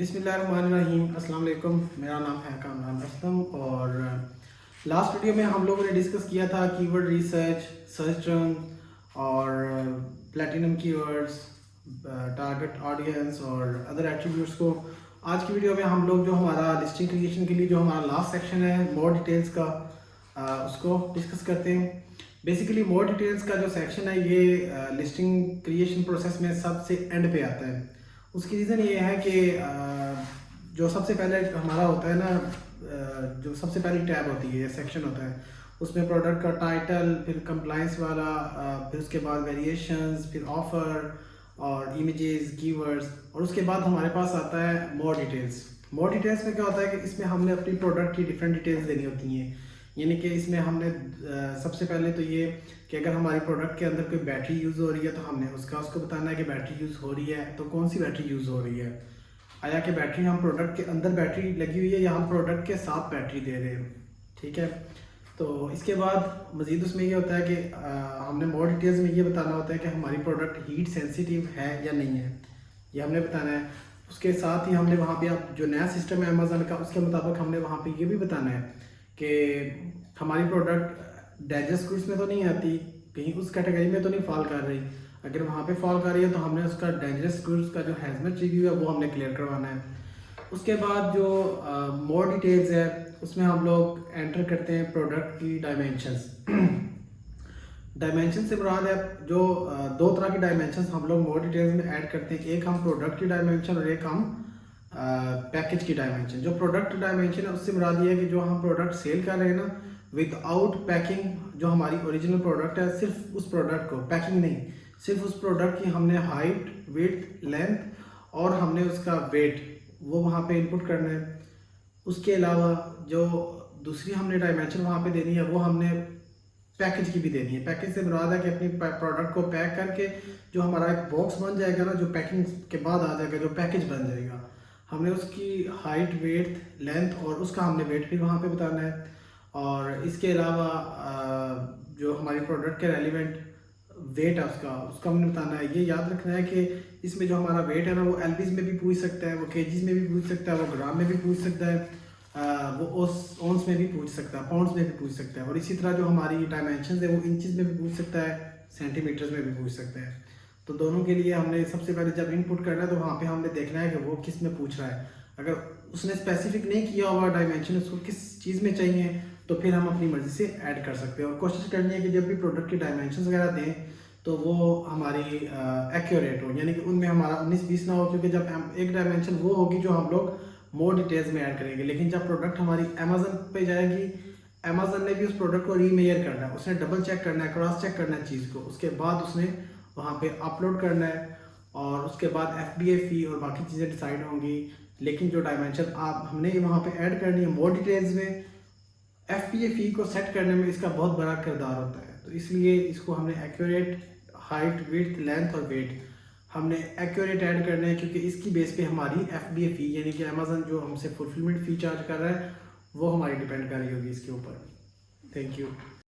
बिस्मिल्लाहिर्रहमानिर्रहीम। अस्सलाम वालेकुम। मेरा नाम है कामरान असलम और लास्ट वीडियो में हम लोगों ने डिस्कस किया था कीवर्ड रिसर्च, सर्च टर्म और प्लेटिनम कीवर्ड्स, टारगेट ऑडियंस और अदर एट्रीब्यूट्स को। आज की वीडियो में हम लोग जो हमारा लिस्टिंग क्रिएशन के लिए जो हमारा लास्ट सेक्शन है मोर डिटेल्स का, उसको डिस्कस करते हैं। बेसिकली मोर डिटेल्स का जो सेक्शन है ये लिस्टिंग क्रिएशन प्रोसेस में सबसे एंड पे आता है। उसकी रीज़न ये है कि जो सबसे पहले हमारा होता है ना, जो सबसे पहली टैब होती है या सेक्शन होता है, उसमें प्रोडक्ट का टाइटल, फिर कंप्लाइंस वाला, फिर उसके बाद वेरिएशंस, फिर ऑफ़र और इमेजेस, कीवर्ड्स, और उसके बाद हमारे पास आता है मोर डिटेल्स। मोर डिटेल्स में क्या होता है कि इसमें हमने अपनी प्रोडक्ट की डिफरेंट डिटेल्स देनी होती हैं। यानी कि इसमें हमने सबसे पहले तो ये कि अगर हमारी प्रोडक्ट के अंदर कोई बैटरी यूज़ हो रही है तो हमने उसको बताना है कि बैटरी यूज़ हो रही है तो कौन सी बैटरी यूज़ हो रही है। आया कि बैटरी हम प्रोडक्ट के अंदर बैटरी लगी हुई है या हम प्रोडक्ट के साथ बैटरी दे रहे हैं, ठीक है। तो इसके बाद मज़ीद उसमें ये होता है कि हमने मोर डिटेल्स में ये बताना होता है कि हमारी प्रोडक्ट हीट सेंसिटिव है या नहीं है, ये हमने बताना है। उसके साथ ही हमने वहाँ पे अब जो नया सिस्टम है अमेज़न का, उसके मुताबिक हमने वहाँ पे ये भी बताना है कि हमारी प्रोडक्ट डाइजेस्ट गुड्स में तो नहीं आती, कहीं उस कैटेगरी में तो नहीं फॉल कर रही। अगर वहाँ पे फॉल कर रही है तो हमने उसका डाइजेस्ट गुड्स का जो हैजमेट रिव्यू है वो हमने क्लियर करवाना है। उसके बाद जो मोर डिटेल्स है उसमें हम लोग एंटर करते हैं प्रोडक्ट की डायमेंशंस। डायमेंशन से मुराद है जो दो तरह की डायमेंशंस हम लोग मोर डिटेल्स में ऐड करते हैं। एक हम प्रोडक्ट की डायमेंशन और एक हम पैकेज की डायमेंशन। जो प्रोडक्ट डायमेंशन है उससे मुराद ये है कि जो हम प्रोडक्ट सेल कर रहे हैं ना, विदाउट पैकिंग, जो हमारी ओरिजिनल प्रोडक्ट है, सिर्फ उस प्रोडक्ट को, पैकिंग नहीं, सिर्फ उस प्रोडक्ट की हमने हाइट, विड्थ, लेंथ और हमने उसका वेट वो वहाँ पे इनपुट करना है। उसके अलावा जो दूसरी हमने डायमेंशन वहाँ पे देनी है वो हमने पैकेज की भी देनी है। पैकेज से मुराद है कि अपनी प्रोडक्ट को पैक करके जो हमारा एक बॉक्स बन जाएगा ना, जो पैकिंग के बाद आ जाएगा, जो पैकेज बन जाएगा, हमने उसकी हाइट, वेट, लेंथ और उसका हमने वेट भी वहाँ पे बताना है। और इसके अलावा जो हमारी प्रोडक्ट के रेलिवेंट वेट है उसका हमने बताना है। ये याद रखना है कि इसमें जो हमारा वेट है ना वो एलबीज में भी पूछ सकता है, वो केजीज में भी पूछ सकता है, वो ग्राम में भी पूछ सकता है, वो ओंस में भी पूछ सकता है, पाउंड्स में भी पूछ सकता है। और इसी तरह जो हमारी डायमेंशन है वो इंचज़ में भी पूछ सकता है, सेंटीमीटर्स में भी पूछ सकता है। तो दोनों के लिए हमने सबसे पहले जब इनपुट करना है तो वहाँ पे हमने देखना है कि वो किस में पूछ रहा है। अगर उसने स्पेसिफिक नहीं किया हुआ डायमेंशन उसको किस चीज़ में चाहिए तो फिर हम अपनी मर्ज़ी से ऐड कर सकते हैं। और कोशिश करनी है कि जब भी प्रोडक्ट की डायमेंशन वगैरह दें तो वो हमारी एक्यूरेट हो, यानी कि उनमें हमारा 19-20 ना हो, क्योंकि जब एक डायमेंशन वो होगी जो हम लोग मोर डिटेल्स में ऐड करेंगे। लेकिन जब प्रोडक्ट हमारी अमेज़न पे जाएगी, अमेज़न ने भी उस प्रोडक्ट को रीमेयर करना है, उसने डबल चेक करना है, क्रॉस चेक करना है चीज़ को, उसके बाद उसने वहाँ पे अपलोड करना है और उसके बाद FBA फ़ी और बाकी चीज़ें डिसाइड होंगी। लेकिन जो डायमेंशन आप हमने वहाँ पे ऐड करनी है मोर डिटेल्स में, FBA फ़ी को सेट करने में इसका बहुत बड़ा किरदार होता है। तो इसलिए इसको हमने एक्यूरेट हाइट, विड्थ, लेंथ और वेट हमने एक्यूरेट ऐड करना है, क्योंकि इसकी बेस पे हमारी FBA फ़ी यानी कि अमेज़न जो हमसे फुलफिलमेंट फ़ी चार्ज कर रहा है वो हमारी डिपेंड कर रही होगी इसके ऊपर। Thank you.